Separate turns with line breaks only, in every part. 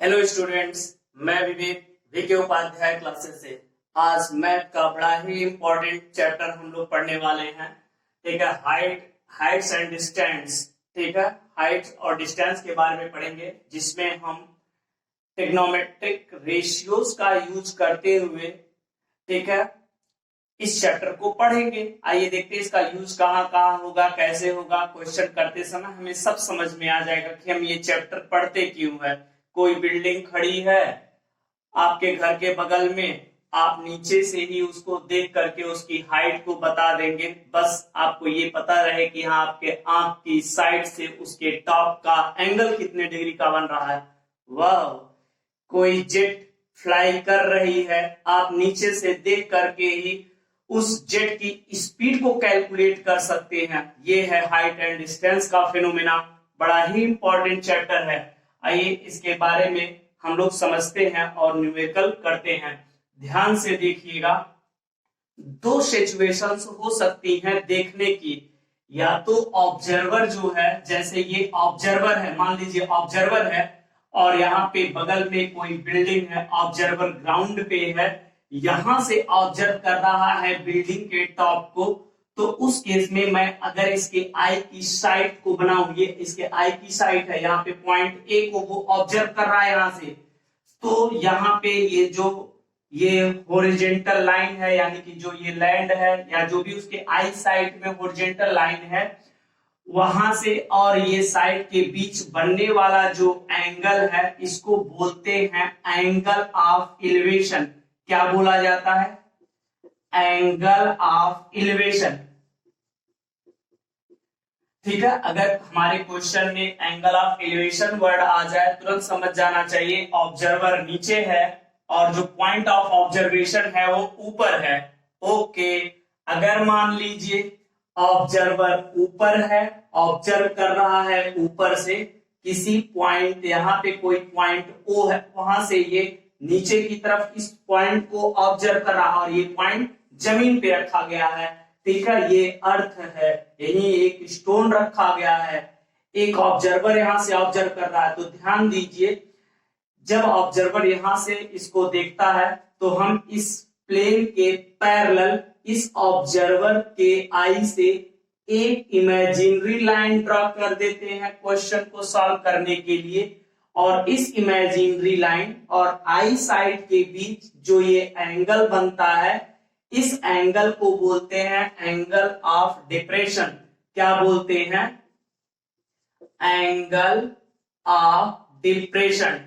Hello students, मैं विवेक VK Upadhyay classes से। आज मैथ का बड़ा ही इंपॉर्टेंट चैप्टर हम लोग पढ़ने वाले हैं। ठीक है, हाइट्स एंड डिस्टेंस। ठीक है, हाइट्स और डिस्टेंस के बारे में पढ़ेंगे, जिसमें हम ट्रिग्नोमेट्रिक रेशियोज का यूज करते हुए ठीक है इस चैप्टर को पढ़ेंगे। आइए देखते हैं इसका यूज कहाँ कहाँ होगा, कैसे होगा। क्वेश्चन करते समय हमें सब समझ में आ जाएगा कि हम ये चैप्टर पढ़ते क्यों है। कोई बिल्डिंग खड़ी है आपके घर के बगल में, आप नीचे से ही उसको देख करके उसकी हाइट को बता देंगे। बस आपको ये पता रहे कि हाँ, आपके आंख की साइड से उसके टॉप का एंगल कितने डिग्री का बन रहा है। वाह, कोई जेट फ्लाई कर रही है, आप नीचे से देख करके ही उस जेट की स्पीड को कैलकुलेट कर सकते हैं। ये है हाइट एंड डिस्टेंस का फिनोमेना। बड़ा ही इंपॉर्टेंट चैप्टर है। आइए इसके बारे में हम लोग समझते हैं और न्यूमेरिकल करते हैं। ध्यान से देखिएगा, दो सिचुएशंस हो सकती हैं देखने की। या तो ऑब्जर्वर जो है, जैसे ये ऑब्जर्वर है, मान लीजिए ऑब्जर्वर है और यहाँ पे बगल में कोई बिल्डिंग है, ऑब्जर्वर ग्राउंड पे है, यहां से ऑब्जर्व कर रहा है बिल्डिंग के टॉप को। तो उस केस में मैं अगर इसके आई की साइड को बनाऊं, ये इसके आई की साइड है, यहाँ पे पॉइंट ए को वो ऑब्जर्व कर रहा है यहां से, तो यहाँ पे ये हॉरिजॉन्टल लाइन है, यानी कि जो ये लैंड है या जो भी उसके आई साइड में हॉरिजॉन्टल लाइन है, वहां से और ये साइड के बीच बनने वाला जो एंगल है, इसको बोलते हैं एंगल ऑफ एलिवेशन। क्या बोला जाता है? Angle of elevation. ठीक है, अगर हमारे क्वेश्चन में एंगल ऑफ एलिवेशन वर्ड आ जाए, तुरंत समझ जाना चाहिए ऑब्जर्वर नीचे है और जो पॉइंट ऑफ ऑब्जर्वेशन है वो ऊपर है। ओके, अगर मान लीजिए ऑब्जर्वर ऊपर है, ऑब्जर्व कर रहा है ऊपर से किसी पॉइंट, यहाँ पे कोई पॉइंट ओ है, वहां से ये नीचे की तरफ इस पॉइंट को ऑब्जर्व कर रहा है और ये पॉइंट जमीन पे रखा गया है। ठीक है, ये अर्थ है, यही एक स्टोन रखा गया है, एक ऑब्जर्वर यहां से ऑब्जर्व कर रहा है। तो ध्यान दीजिए, जब ऑब्जर्वर यहां से इसको देखता है तो हम इस प्लेन के पैरेलल इस ऑब्जर्वर के आई से एक इमेजिनरी लाइन ड्रॉ कर देते हैं क्वेश्चन को सॉल्व करने के लिए। और इस इमेजिनरी लाइन और आई साइड के बीच जो ये एंगल बनता है, इस एंगल को बोलते हैं एंगल ऑफ डिप्रेशन। क्या बोलते हैं? Angle of depression.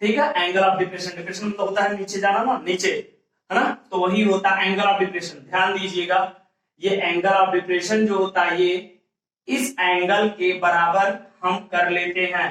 ठीक है, एंगल ऑफ डिप्रेशन। डिप्रेशन मतलब होता है नीचे जाना ना, नीचे, है ना, तो वही होता है एंगल ऑफ डिप्रेशन। ध्यान दीजिएगा, ये एंगल ऑफ डिप्रेशन जो होता है, ये इस एंगल के बराबर हम कर लेते हैं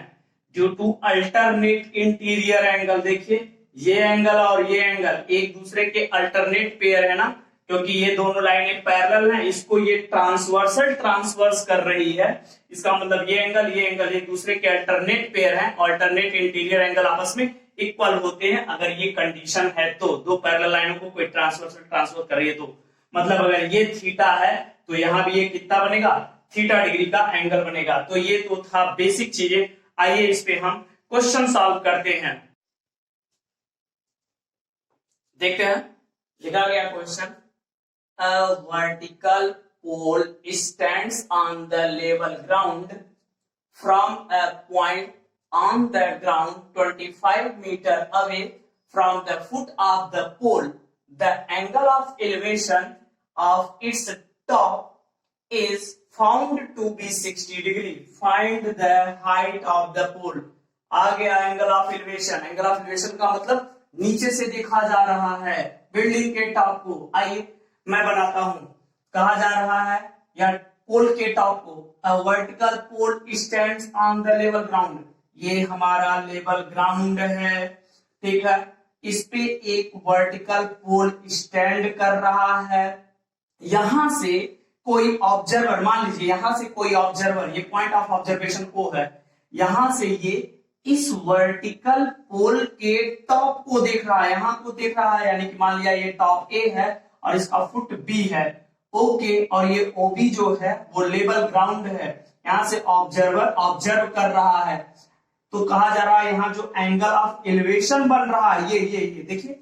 due to alternate interior angle. देखिए, ये एंगल और ये एंगल एक दूसरे के अल्टरनेट पेयर है ना, क्योंकि ये दोनों लाइनें पैरेलल हैं, इसको ये ट्रांसवर्स कर रही है। इसका मतलब ये एंगल एक दूसरे के अल्टरनेट पेयर हैं, अल्टरनेट इंटीरियर एंगल आपस में इक्वल होते हैं अगर ये कंडीशन है तो। दो पैरेलल लाइनों को कोई ट्रांसवर्स कर रही है तो मतलब अगर ये थीटा है तो यहां भी ये कितना बनेगा? थीटा डिग्री का एंगल बनेगा। तो ये तो था बेसिक चीजें। आइए इस पे हम क्वेश्चन सॉल्व करते हैं। देखते हैं, लिखा गया question, a vertical pole stands on the level ground from a point on the ground 25 meter away from the foot of the pole. The angle of elevation of its top is found to be 60 degree. Find the height of the pole. आ गया angle of elevation. Angle of elevation का मतलब नीचे से देखा जा रहा है building के टॉप को। आइए मैं बनाता हूं, कहा जा रहा है या पोल के टॉप को। A vertical pole stands on the level ground. ये हमारा लेवल ग्राउंड है। ठीक है, इस पे एक वर्टिकल पोल स्टैंड कर रहा है। यहां से कोई ऑब्जर्वर, मान लीजिए यहां से कोई ऑब्जर्वर, ये पॉइंट ऑफ ऑब्जर्वेशन को है, यहां से ये इस वर्टिकल पोल के टॉप को देख रहा है, यहां को देख रहा है, यानी कि मान लिया ये टॉप ए है और इसका फुट बी है। ओके, और ये ओबी जो है वो लेवल ग्राउंड है। यहां से ऑब्जर्वर ऑब्जर्व कर रहा है, तो कहा जा रहा है यहाँ जो एंगल ऑफ एलिवेशन बन रहा है ये देखिए,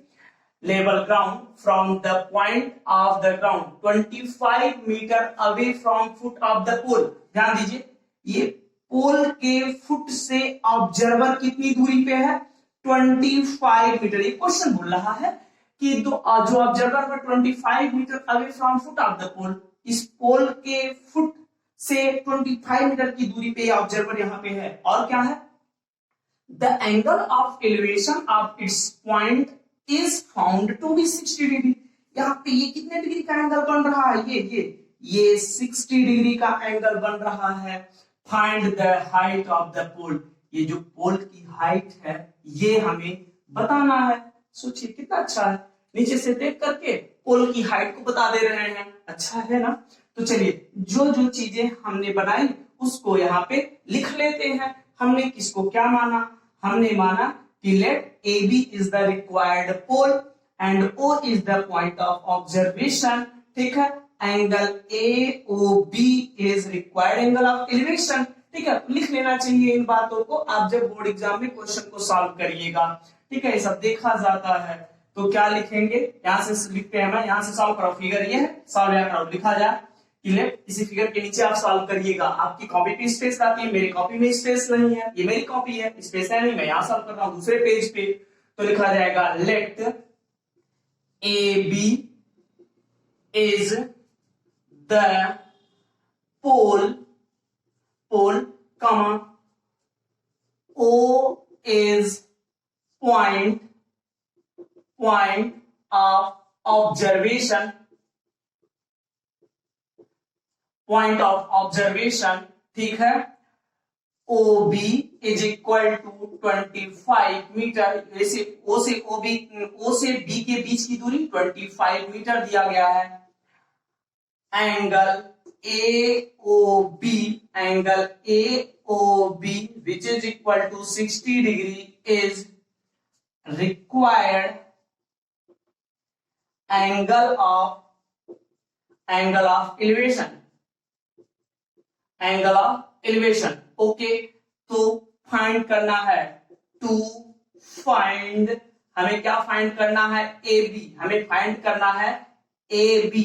level ground from the point of the ground 25 metre away from foot of the pole. ध्यान दीजिए, ये पोल के फुट से ऑब्जर्वर कितनी दूरी पे है, 25 मीटर। ये क्वेश्चन बोल रहा है कि जो ऑब्जर्वर है 25 metre away from foot of the pole, इस पोल के फुट से 25 मीटर की दूरी पे ऑब्जर्वर यहाँ पे है। और क्या है, the angle of elevation of its point is found to be 60 degree. यहाँ पे ये कितने डिग्री का एंगल बन रहा है, ये 60 डिग्री का एंगल बन रहा है। Find the height of the pole, ये जो पोल की हाइट है ये हमें बताना है। सोचिए कितना अच्छा है, नीचे से देख करके पोल की हाइट को बता दे रहे हैं, अच्छा है ना। तो चलिए जो चीजें हमने बनाई उसको यहाँ पे लिख लेते हैं। हमने किसको क्या माना, हमने माना कि let AB is the required pole and O is the point of observation, ठीक है। Angle AOB is required angle of elevation, ठीक है। लिख लेना चाहिए इन बातों को, आप जब बोर्ड एग्जाम में क्वेश्चन को सॉल्व करिएगा, ठीक है। ये सब देखा जाता है, तो क्या लिखेंगे, यहां से लिखते हैं, मैं यहां से सॉल्व करो, फिगर ये है, सॉल्व या करो, लिखा जाए कि लेट, इसी फिगर के नीचे आप सॉल्व करिएगा। आपकी कॉपी पे स्पेस आती है, मेरी कॉपी में स्पेस नहीं है, ये मेरी कॉपी है, स्पेस है नहीं, मैं यहां सॉल्व कर रहा हूं दूसरे पेज पे। तो लिखा जाएगा let AB is the pole comma O is point of observation, ठीक है। OB is equal to 25 metre, जैसे O से B के बीच की दूरी 25 मीटर दिया गया है। Angle AOB which is equal to 60 degree is required angle of elevation, okay. तो फाइंड करना है, टू फाइंड, हमें क्या फाइंड करना है, AB, हमें फाइंड करना है AB,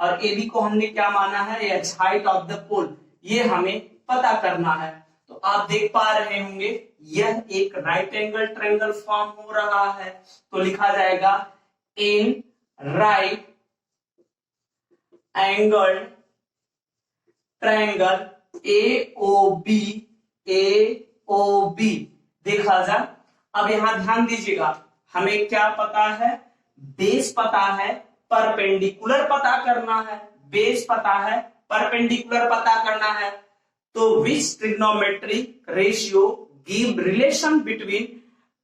और AB को हमने क्या माना है, H height of the pole, ये हमें पता करना है। तो आप देख पा रहे होंगे यह एक राइट एंगल ट्रायंगल फॉर्म हो रहा है, तो लिखा जाएगा in right angle triangle AOB देखा जा। अब यहां ध्यान दीजिएगा, हमें क्या पता है, बेस पता है, परपेंडिकुलर पता करना है, बेस पता है, परपेंडिकुलर पता करना है। तो which trigonometric ratio give relation between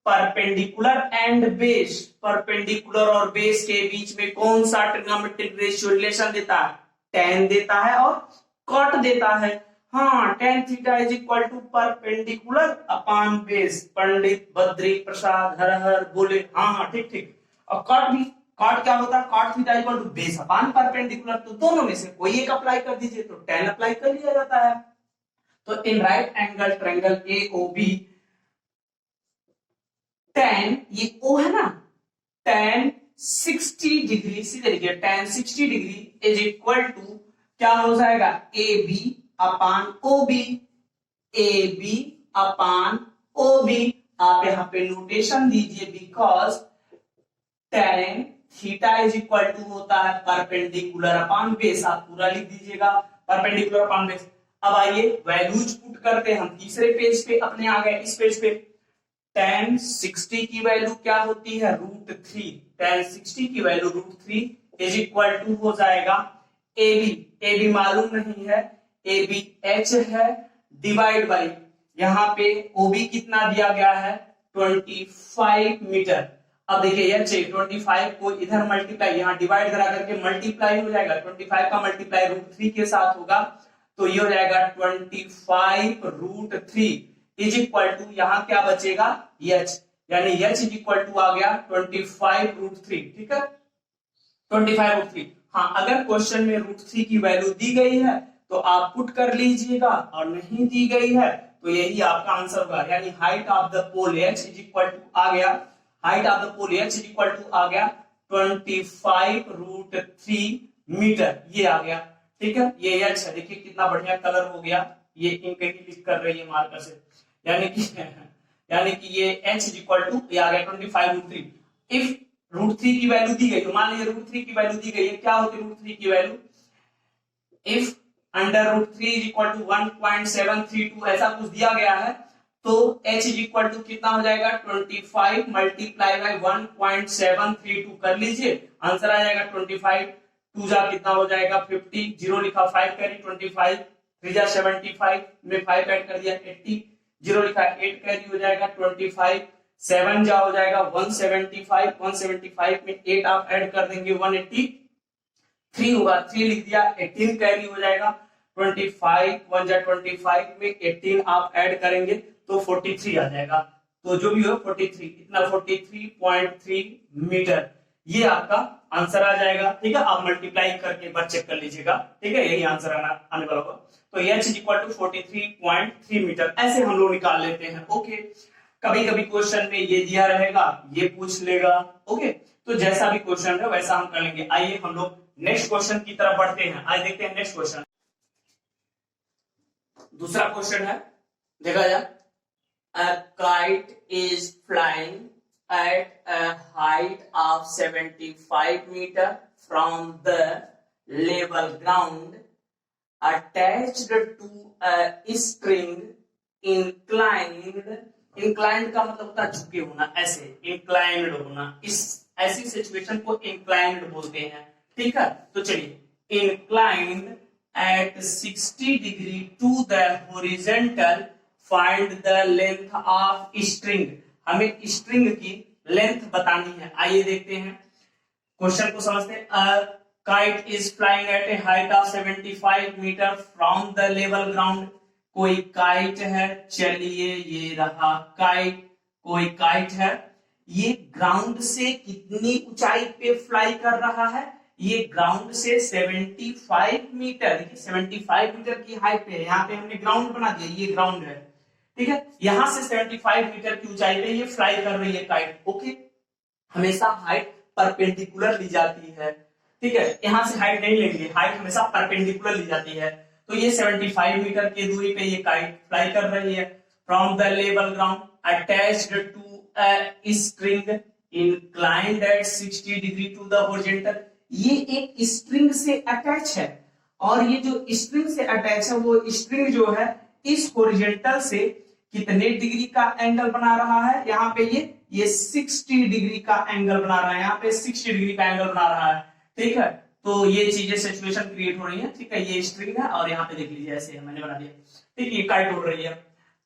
perpendicular and base, perpendicular और बेस के बीच में कौन सा ट्रिग्नोमेट्रिक रेशियो रिलेशन देता है, tan देता है और cot देता है। हाँ, tan theta is equal to perpendicular upon base. Pandit Badri Prasad हर हर बोले हाँ ठीक। और कॉट क्या होता है, cot theta equal to base upon perpendicular, तो दोनों में से कोई एक अप्लाई कर दीजिए तो tan अप्लाई कर लिया जाता है। तो इन right angle triangle AOB tan, ये O है ना, tan 60 डिग्री, सीधे लिखिए tan 60 degree is equal to क्या हो जाएगा, AB upon OB, AB upon OB। आप यहाँ पे नोटेशन दीजिए, because tan theta is equal to होता है परपेंडिकुलर अपॉन बेस, आप पूरा लिख दीजिएगा परपेंडिकुलर अपॉन बेस। अब आइए वैल्यूज पुट करते हैं हम तीसरे पेज पे, अपने आ गए इस पेज पे। tan 60 की वैल्यू क्या होती है, √3, tan 60 की वैल्यू √3 इज इक्वल टू हो जाएगा AB मालूम नहीं है, AB H है, डिवाइड बाई यहाँ पे OB कितना दिया गया है 25 मीटर। अब देखिए H 25 को इधर मल्टीप्लाई, यहाँ डिवाइड करा करके मल्टीप्लाई हो जाएगा, 25 का मल्टीप्लाई √3 के साथ होगा, तो ये हो जाएगा 25 √3 इज इक्वल टू यहाँ क्या बचेगा H, यानी H इज इक्वल टू आ गया 25 √3, ठीक है 25 √3। हाँ, अगर क्वेश्चन में √3 की वैल्यू दी गई है तो तो आप पुट कर लीजिएगा, और नहीं दी गई है तो यही आपका आंसर होगा। यानी height of the pole H is equal to आ गया, height of the pole H is equal to आ गया 25√3 मीटर, ये आ गया। ठीक है, ये एच है, देखिए कितना बढ़िया कलर हो गया, ये इंक की लिख कर रही है मार्कर से, यानी कि ये एच इज इक्वल टू ये आ गया 25√3। इफ √3 की वैल्यू दी गई, तो मान लीजिए √3 की वैल्यू दी गई है, क्या होती है √3 की value, if √3 is equal to 1.732 ऐसा कुछ दिया गया है, तो h इज इक्वल टू कितना हो जाएगा 25 मल्टीप्लाई बाय 1.732 कर लीजिए, आंसर आ जाएगा 25, 2 जा कितना हो जाएगा 50, 0 लिखा 5 कैरी 25, 3 जा 75 में 5 ऐड कर दिया 80, 0 लिखा 8 कैरी हो जाएगा 25, 7 जा हो जाएगा 175, 175 में 8 आप ऐड कर देंगे 183 होगा, 3 लिख दिया 18 कैरी हो जाएगा 25, 1 जा 25 में 18 आप ऐड करेंगे तो 43 आ जाएगा, तो जो भी हो 43, इतना 43.3 मीटर, ये आपका आंसर आ जाएगा। ठीक है, आप मल्टीप्लाई करके एक बार चेक कर लीजिएगा। ठीक है, यही आंसर आने वाला होगा। तो h is equal to 43.3 metre, ऐसे हम लोग निकाल लेते हैं। ओके, कभी कभी क्वेश्चन में ये दिया रहेगा, ये पूछ लेगा। ओके, तो जैसा भी क्वेश्चन है वैसा हम कर लेंगे। आइए हम लोग नेक्स्ट क्वेश्चन की तरफ बढ़ते हैं। आज देखते हैं नेक्स्ट क्वेश्चन। दूसरा क्वेश्चन है, देखा जाए, a kite is flying at a height of 75 meter from the level ground attached to a string inclined का मतलब होता है झुके होना, ऐसे inclined होना, इस ऐसी सिचुएशन को inclined बोलते हैं। ठीक है, तो चलिए, inclined at 60 degree to the horizontal, find the length of string, हमें स्ट्रिंग की लेंथ बतानी है। आइए देखते हैं, क्वेश्चन को समझते हैं। A kite is flying at a height of 75 meter from the level ground, कोई काइट है, चलिए ये रहा काइट, कोई काइट है, ये ग्राउंड से कितनी ऊंचाई पे फ्लाई कर रहा है, ये ग्राउंड से 75 मीटर, देखिए 75 मीटर की हाइट पे, यहाँ पे हमने ग्राउंड बना दिया, ये ग्राउंड है। ठीक है, यहां से 75 मीटर की ऊंचाई पे ये फ्लाई कर रही है काइट। ओके, हमेशा हाइट परपेंडिकुलर ली जाती है। ठीक है, यहां से हाइट नहीं लेंगे, हाइट हमेशा परपेंडिकुलर ली जाती है। तो ये 75 मीटर की दूरी पे ये काइट फ्लाई कर रही है। From the level ground attached to a string inclined at 60 degree to the horizontal, ये एक स्ट्रिंग से अटैच है, और ये जो स्ट्रिंग से अटैच है वो स्ट्रिंग जो है इस हॉरिजॉन्टल से कितने डिग्री का एंगल बना रहा है, यहाँ पे ये 60 डिग्री का एंगल बना रहा है, यहाँ पे 60 डिग्री का एंगल बना रहा है। ठीक है, तो ये चीजें सिचुएशन क्रिएट हो रही है। ठीक है, ये स्ट्रिंग है और यहाँ पे देख लीजिए ऐसे मैंने बना दिया। ठीक है, ये काइट उड़ रही है,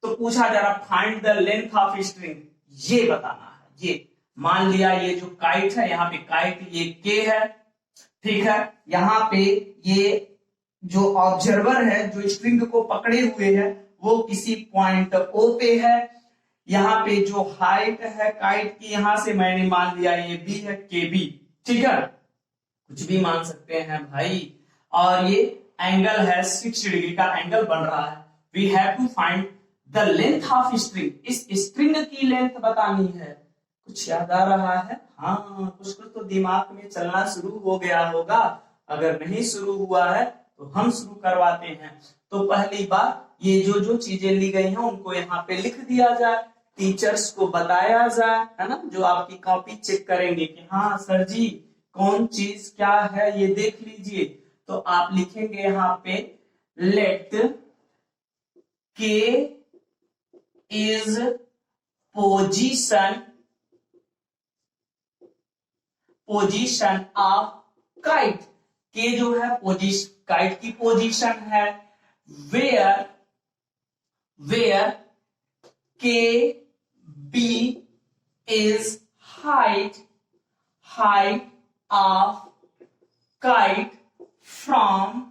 तो पूछा जा रहा find the length of string, ये बताना है। ये मान लिया ये जो काइट है, यहाँ पे काइट ये के है। ठीक है, यहाँ पे ये जो ऑब्जर्वर है जो स्ट्रिंग को पकड़े हुए है वो किसी पॉइंट ओ पे है। यहाँ पे जो हाइट है काइट की, यहां से मैंने मान लिया ये बी है, के बी। ठीक है, कुछ भी मान सकते हैं भाई, और ये एंगल है 60 डिग्री का एंगल बन रहा है। We have to find the length of string, इस स्ट्रिंग की लेंथ बतानी है। कुछ याद आ रहा है? हाँ, कुछ कुछ तो दिमाग में चलना शुरू हो गया होगा। अगर नहीं शुरू हुआ है तो हम शुरू करवाते हैं। तो पहली बार ये जो जो चीजें ली गई हैं उनको यहाँ पे लिख दिया जाए, टीचर्स को बताया जाए, है ना, जो आपकी कॉपी चेक करेंगे कि हाँ सर जी कौन चीज क्या है ये देख लीजिए। तो आप लिखेंगे यहाँ पे लेट के is position of kite, K जो है पोजीशन काइट की पोजीशन है, where K B is height of kite from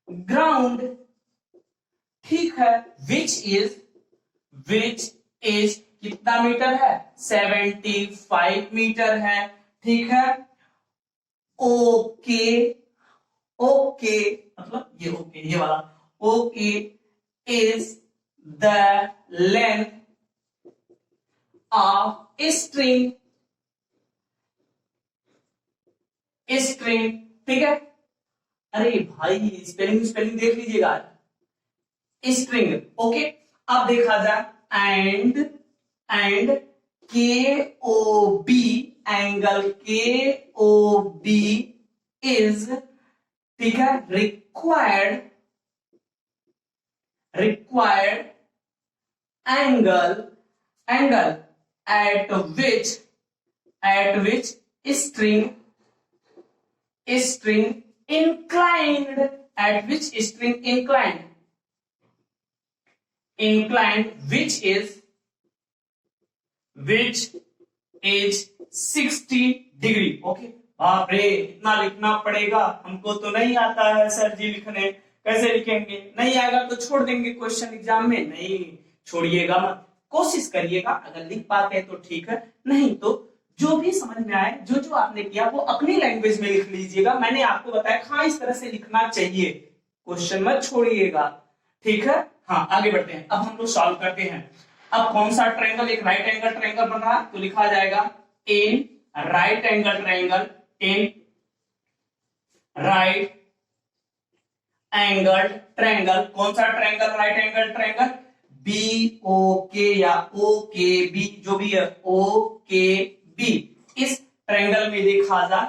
ground. ठीक है, विच इज कितना मीटर है, 75 मीटर है। ठीक है, ओके ओके मतलब ये ओके ये वाला okay is the length of string string. ठीक है, अरे भाई स्पेलिंग स्पेलिंग देख लीजिएगा, स्ट्रिंग ओके। अब देखा जाए एंड के ओ बी एंगल के ओ बी इज, ठीक है, required angle eight which string inclined, at which string inclined which is 60 degree. Okay, बाप रे इतना लिखना पड़ेगा, हमको तो नहीं आता है सर जी लिखने, कैसे लिखेंगे? नहीं आएगा तो छोड़ देंगे क्वेश्चन एग्जाम में, नहीं छोड़िएगा मत, कोशिश करिएगा, अगर लिख पाते हैं तो ठीक है, नहीं तो जो भी समझ में आए, जो जो आपने किया वो अपनी लैंग्वेज में लिख लीजिएगा। मैंने आपको बताया हाँ इस तरह से लिखना चाहिए, क्वेश्चन मत छोड़िएगा, ठीक है। हाँ आगे बढ़ते हैं, अब हम लोग सॉल्व करते हैं। अब कौन सा ट्रायंगल, एक राइट एंगल ट्रायंगल बन रहा तो लिखा जाएगा in right angle triangle, in right angle triangle. कौन सा triangle? Right angle triangle, B O K या ओ के बी, जो भी है ओ के बी, इस ट्रायंगल में देखा जा।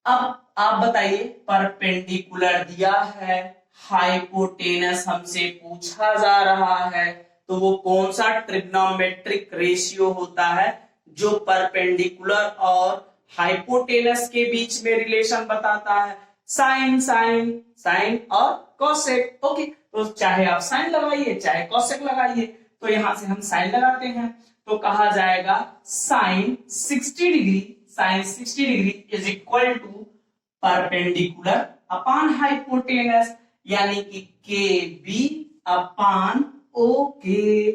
अब आप बताइए, परपेंडिकुलर दिया है, हाइपोटेनस हमसे पूछा जा रहा है, तो वो कौन सा ट्रिग्नोमेट्रिक रेशियो होता है जो परपेंडिकुलर और हाइपोटेनस के बीच में रिलेशन बताता है? साइन साइन साइन और कॉसेक। ओके, तो चाहे आप साइन लगाइए चाहे कॉसेक लगाइए, तो यहां से हम साइन लगाते हैं, तो कहा जाएगा sine 60 degree, sine 60 degree is equal to perpendicular upon hypotenuse, यानी कि के बी अपॉन ओ के।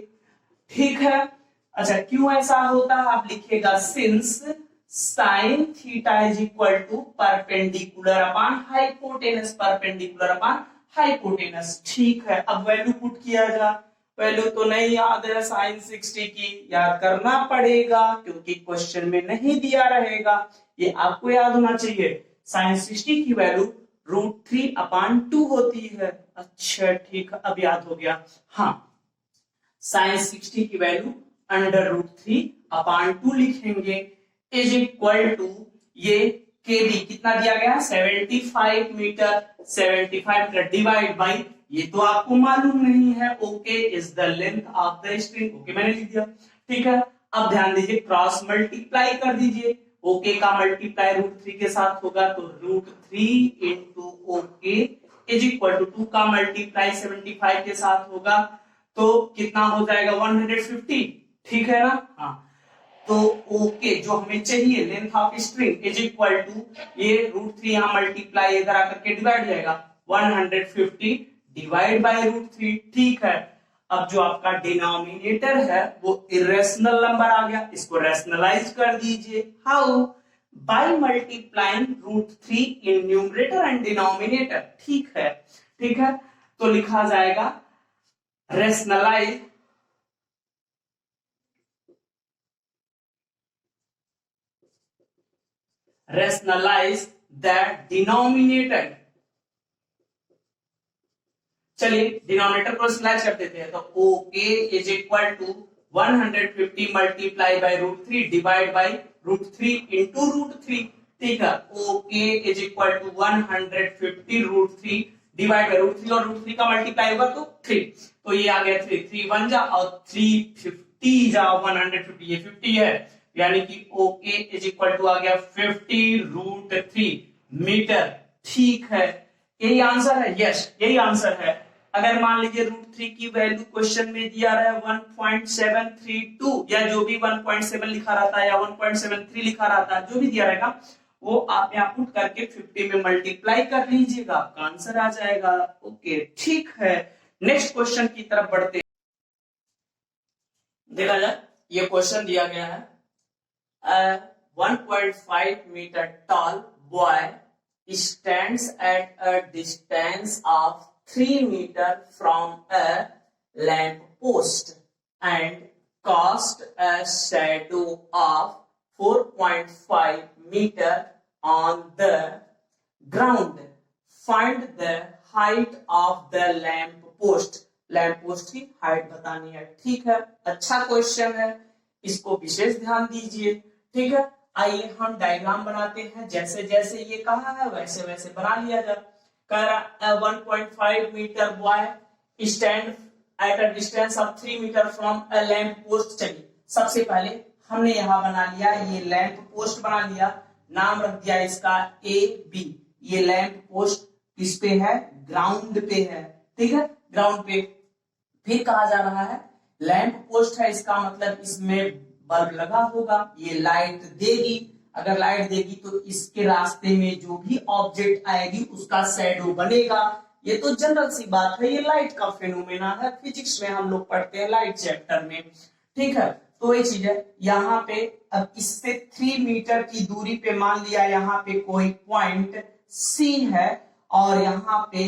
ठीक है, अच्छा क्यों ऐसा होता है आप लिखिएगा, since sine theta is equal to perpendicular upon hypotenuse, perpendicular upon hypotenuse. ठीक है, अब वैल्यू पुट किया जा, वैल्यू तो नहीं याद है साइन 60 की, याद करना पड़ेगा क्योंकि क्वेश्चन में नहीं दिया रहेगा, ये आपको याद होना चाहिए। साइन 60 की वैल्यू √3/2 होती है। अच्छा ठीक है, अब याद हो गया। हाँ, साइन 60 की वैल्यू √3/2 लिखेंगे, इज इक्वल टू ये के बी कितना दिया गया, 75 मीटर, 75 मीटर डिवाइड बाई, ये तो आपको मालूम नहीं है, OK is the length of the string. Okay मैंने लिख दिया, ठीक है। अब ध्यान दीजिए, क्रॉस मल्टीप्लाई कर दीजिए, ओके का मल्टीप्लाई √3 के साथ होगा तो √3 into OK is equal to 2 का मल्टीप्लाई 75 के साथ होगा तो कितना हो जाएगा 150। ठीक है ना? हाँ, तो ओके जो हमें चाहिए length of string is equal to ये √3 यहां मल्टीप्लाई इधर आकर के डिवाइड जाएगा 150 डिवाइड बाय √3। ठीक है, अब जो आपका डिनोमिनेटर है वो इरेशनल नंबर आ गया, इसको रैशनलाइज कर दीजिए। How? By multiplying √3 in numerator and denominator. ठीक है, ठीक है, तो लिखा जाएगा रैशनलाइज द डिनोमिनेटर। चलिए डिनोमिनेटर को रैशनलाइज कर देते हैं, तो OK is equal to 150 multiply by √3 divide by √3 into √3। ठीक है, OK is equal to 150 √3 divide by √3 और √3 का मल्टीप्लाई होगा तो 3, तो ये आ गया 3, 3 1 जा और 350 जा 150, ये 50 है, यानी कि ओके इज इक्वल टू आ गया 50 √3 मीटर। ठीक है, यही आंसर है, यस यही आंसर है। अगर मान लीजिए √3 की वैल्यू क्वेश्चन में दिया रहा है 1.732 या जो भी 1.7 लिखा रहता है या 1.73 लिखा रहता है, जो भी दिया रहेगा वो आप यहाँ पुट करके 50 में मल्टीप्लाई कर लीजिएगा, आपका आंसर आ जाएगा। ओके ठीक है, नेक्स्ट क्वेश्चन की तरफ बढ़ते हैं। देखा जाए, ये क्वेश्चन दिया गया है 1.5 metre tall boy stands at a distance of 3 meter from a lamp post and cast a shadow of 4.5 meter on the ground. Find the height of the lamp post. Lamp post की height बतानी है। ठीक है, अच्छा question है, इसको विशेष ध्यान दीजिए। ठीक है, आइए हम डायग्राम बनाते हैं। जैसे जैसे ये कहा है वैसे वैसे बना लिया जाए। कह रहा 1.5 metre boy stand at a distance of 3 metre from a lamp post. चलिए सबसे पहले हमने यहाँ बना लिया, ये लैंप पोस्ट बना लिया, नाम रख दिया इसका ए बी। ये लैंप पोस्ट किस पे है? ग्राउंड पे है। ठीक है, ग्राउंड पे। फिर कहा जा रहा है लैंप पोस्ट है, इसका मतलब इसमें बल्ब लगा होगा, ये लाइट देगी। अगर लाइट देगी तो इसके रास्ते में जो भी ऑब्जेक्ट आएगी उसका शैडो बनेगा। ये तो जनरल सी बात है, ये लाइट का फेनोमेना है, फिजिक्स में हम लोग पढ़ते हैं लाइट चैप्टर में। ठीक है, तो ये चीज है। यहाँ पे अब इससे 3 मीटर की दूरी पे मान लिया यहाँ पे कोई पॉइंट सी है और यहाँ पे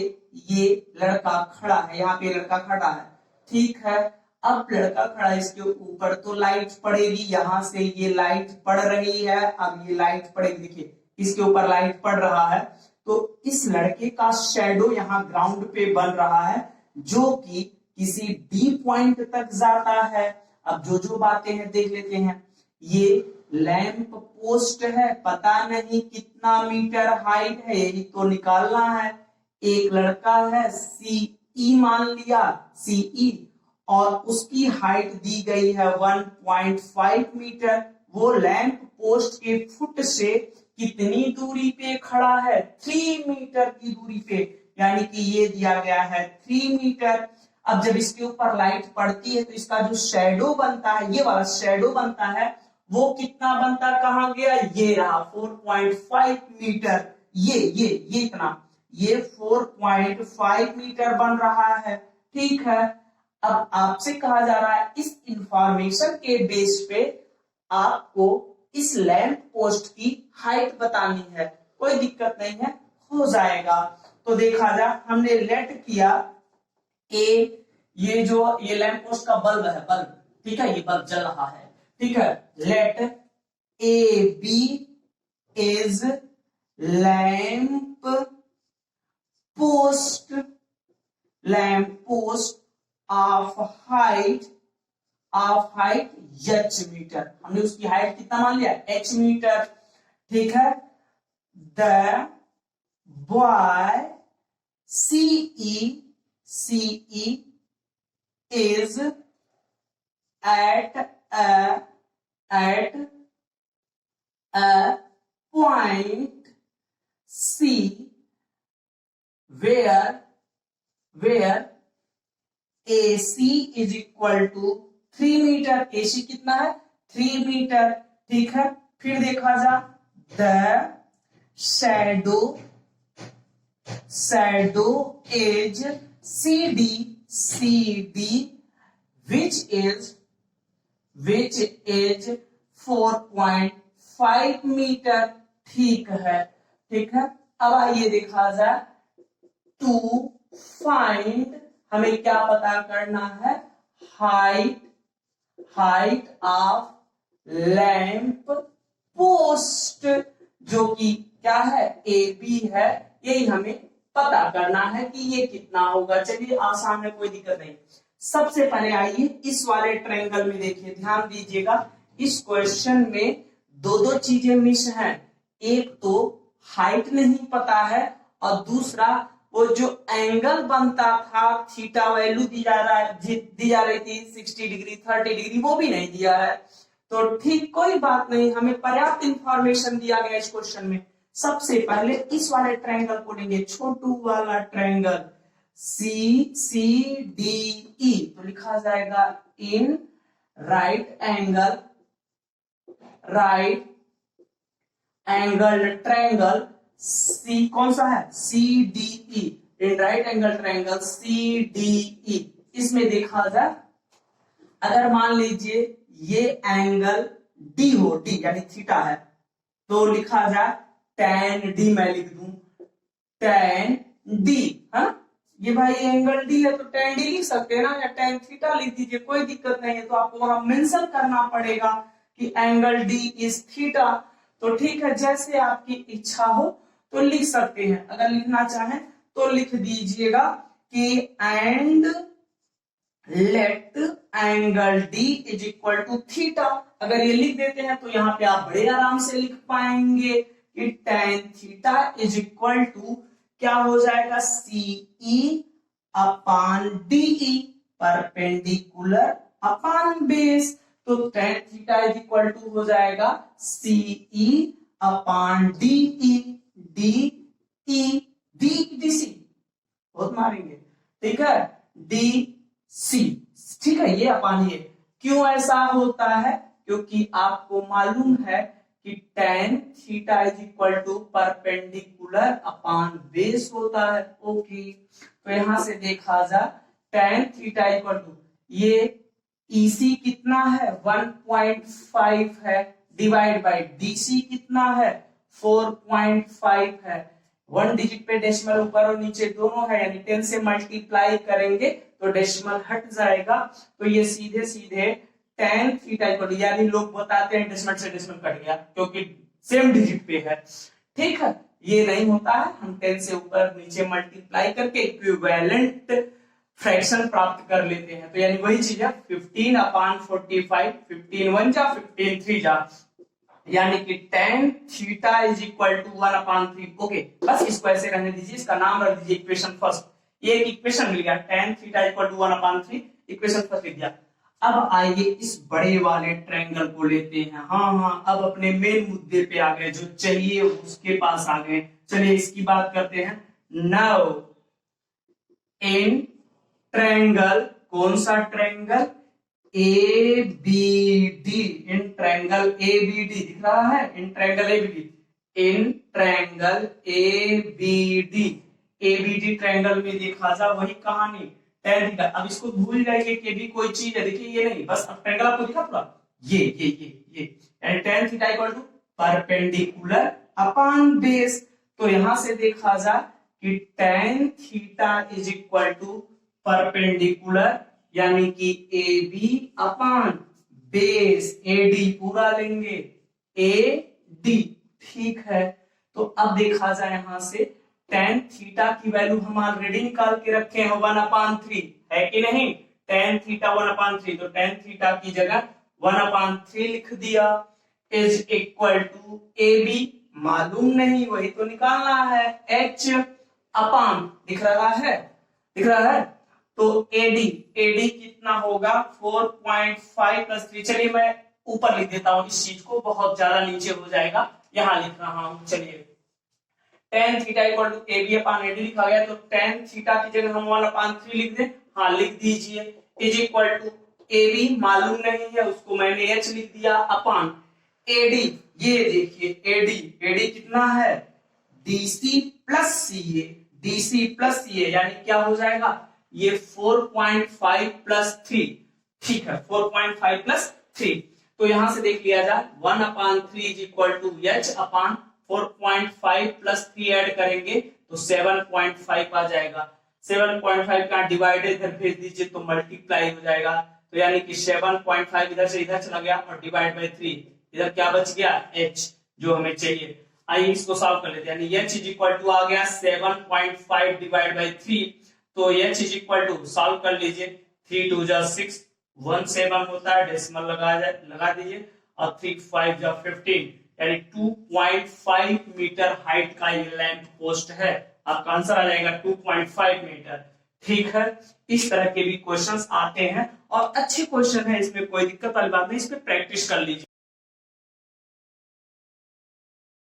ये लड़का खड़ा है, यहाँ पे लड़का खड़ा है। ठीक है, अब लड़का खड़ा है, इसके ऊपर तो लाइट पड़ेगी, यहां से ये लाइट पड़ रही है। अब ये लाइट पड़ेगी, देखिए इसके ऊपर लाइट पड़ रहा है, तो इस लड़के का शैडो यहाँ ग्राउंड पे बन रहा है जो कि किसी डी पॉइंट तक जाता है। अब जो जो बातें हैं देख लेते हैं। ये लैंप पोस्ट है, पता नहीं कितना मीटर हाइट है, यही तो निकालना है। एक लड़का है सीई मान लिया, सीई, और उसकी हाइट दी गई है 1.5 मीटर। वो लैंप पोस्ट के फुट से कितनी दूरी पे खड़ा है? 3 मीटर की दूरी पे, यानी कि ये दिया गया है 3 मीटर। अब जब इसके ऊपर लाइट पड़ती है तो इसका जो शैडो बनता है, ये वाला शैडो बनता है, वो कितना बनता, कहां गया? ये रहा 4.5 मीटर। ये इतना, ये 4.5 मीटर बन रहा है। ठीक है, अब आपसे कहा जा रहा है इस इंफॉर्मेशन के बेस पे आपको इस लैंप पोस्ट की हाइट बतानी है। कोई दिक्कत नहीं है, हो जाएगा। तो देखा जा, हमने लेट किया ए, ये लैंप पोस्ट का बल्ब है, बल्ब। ठीक है, ये बल्ब जल रहा है। ठीक है, let A B is lamp post of height h metre. हमने उसकी हाइट कितना मान लिया? h metre. ठीक है, the boy CE is at a point C where AC is equal to 3 metre. AC कितना है? 3 मीटर। ठीक है, फिर देखा जा, the shadow is CD which is 4.5 metre. ठीक है, ठीक है। अब आइए देखा जाए, टू फाइंड, हमें क्या पता करना है? हाइट ऑफ लैंप पोस्ट, जो कि क्या है? AB है। यही हमें पता करना है कि ये कितना होगा। चलिए आसान है, कोई दिक्कत नहीं। सबसे पहले आइए इस वाले ट्रायंगल में देखिए, ध्यान दीजिएगा। इस क्वेश्चन में दो चीजें मिस हैं। एक तो हाइट नहीं पता है और दूसरा वो जो एंगल बनता था, थीटा वैल्यू दी जा रही थी 60 डिग्री 30 डिग्री, वो भी नहीं दिया है। तो ठीक, कोई बात नहीं, हमें पर्याप्त इंफॉर्मेशन दिया गया इस क्वेश्चन में। सबसे पहले इस वाले ट्रायंगल को लेंगे, छोटू वाला ट्रायंगल CCDE, तो लिखा जाएगा in right angle triangle C, कौन सा है? CDE, in right angle triangle CDE। इसमें देखा जाए, अगर मान लीजिए ये एंगल D हो, D यानी थीटा है, तो लिखा जाए tan D, मैं लिख दूं
tan d, है ना। ये भाई एंगल डी है तो tan d लिख सकते हैं ना, या tan थीटा लिख दीजिए, कोई दिक्कत नहीं है। तो आपको वहां मेंशन करना पड़ेगा कि एंगल डी इज थीटा। तो ठीक है, जैसे आपकी इच्छा हो तो लिख सकते हैं। अगर लिखना चाहें तो लिख दीजिएगा कि and let angle D is equal to theta. अगर ये लिख देते हैं तो यहाँ पे आप बड़े आराम से लिख पाएंगे कि tan theta is equal to क्या हो जाएगा, CE upon DE, perpendicular upon base. तो tan theta is equal to हो जाएगा CE upon DE, DE DC, बहुत मारेंगे, ठीक है, DC, ठीक है, ये अपान ये। क्यों ऐसा होता है, क्योंकि आपको मालूम है कि tan theta is equal to perpendicular upon base होता है। ओके, तो यहां से देखा जा tan थीटा इक्वल टू ये EC कितना है 1.5 है, डिवाइड बाय DC कितना है 4.5 है। 1 डिजिट पे डेसिमल ऊपर और नीचे दोनों है, यानी 10 से मल्टीप्लाई करेंगे तो डेसिमल हट जाएगा। तो ये सीधे सीधे tan थीटा इक्वल टू, यानी लोग बताते हैं डेसिमल से डेसिमल कट गया क्योंकि सेम डिजिट पे है, ठीक है, ये नहीं होता है। हम 10 से ऊपर नीचे मल्टीप्लाई करके इक्विवेलेंट फ्रैक्शन प्राप्त कर लेते हैं। तो यानी वही चीज है 15 अपान 45, 15 1 जा 15 3 जा, यानी कि tan theta is equal to 1 upon 3। Okay, बस इसको ऐसे रहने दीजिए, इसका नाम रख दीजिए इक्वेशन फर्स्ट। ये एक इक्वेशन मिल गया, tan theta equal to 1 upon 3, equation first लिख दिया। अब आइए इस बड़े वाले ट्रायंगल को लेते हैं। हाँ, अब अपने मेन मुद्दे पे आ गए, जो चाहिए उसके पास आ गए। चलिए इसकी बात करते हैं। नाउ इन ट्रायंगल, कौन सा triangle, ABD, in triangle ABD दिख रहा है, in triangle ABD, in triangle ABD triangle में देखा जा वही कहानी tan थीटा। अब इसको भूल जाइए कि भी कोई चीज है, देखिए ये नहीं, बस अब ट्रायंगल आपको दिखा पूरा, ये यानी tan theta equal to perpendicular upon base. तो यहां से देखा जा कि tan theta is equal to perpendicular, यानी कि AB अपान बेस AD पूरा लेंगे AD, ठीक है। तो अब देखा जाए यहां से tan थीटा की वैल्यू हम ऑलरेडी निकाल के रखे हैं 1 अपान 3, है कि नहीं, tan थीटा 1 अपान 3, तो tan थीटा की जगह 1 अपान 3 लिख दिया, इज इक्वल टू AB मालूम नहीं, वही तो निकालना है, H अपान दिख रहा है, तो AD कितना होगा 4.5 प्लस 3। चलिए मैं ऊपर लिख देता हूं इस चीज को, बहुत ज्यादा नीचे हो जाएगा, यहां लिख रहा हूं। चलिए tan theta equal to AB upon AD लिखा गया, तो tan थीटा की जगह हम 1 अपान 3 लिख दें, हाँ लिख दीजिए, इज इक्वल टू AB मालूम नहीं है, उसको मैंने H लिख दिया, अपान AD, ये देखिए AD कितना है DC प्लस CA, यानी क्या हो जाएगा ये 4.5 प्लस 3, ठीक है, 4.5 प्लस 3। तो यहां से देख लिया जाए 1 upon 3 is equal to H upon 4.5 plus 3 add करेंगे तो 7.5 आ जाएगा। 7.5 का डिवाइड इधर भेज दीजिए तो मल्टीप्लाई हो जाएगा, तो यानी कि 7.5 इधर से इधर चला गया और डिवाइड बाय 3, इधर क्या बच गया H, जो हमें चाहिए। आइए इसको सॉल्व कर लेते हैं, यानी H इज इक्वल टू आ गया 7.5 डिवाइड बाय 3, तो H is equal to solve कर लीजिए, 3 2 जा 6, 1 7 होता है, डेसिमल लगा दीजिए, और 3 5 जा 15, यानी 2.5 मीटर हाइट का ये लैंप पोस्ट है। आपका आंसर आ जाएगा 2.5 मीटर, ठीक है। इस तरह के भी क्वेश्चंस आते हैं और अच्छे क्वेश्चन है, इसमें कोई दिक्कत वाली बात नहीं, इस पे प्रैक्टिस कर लीजिए।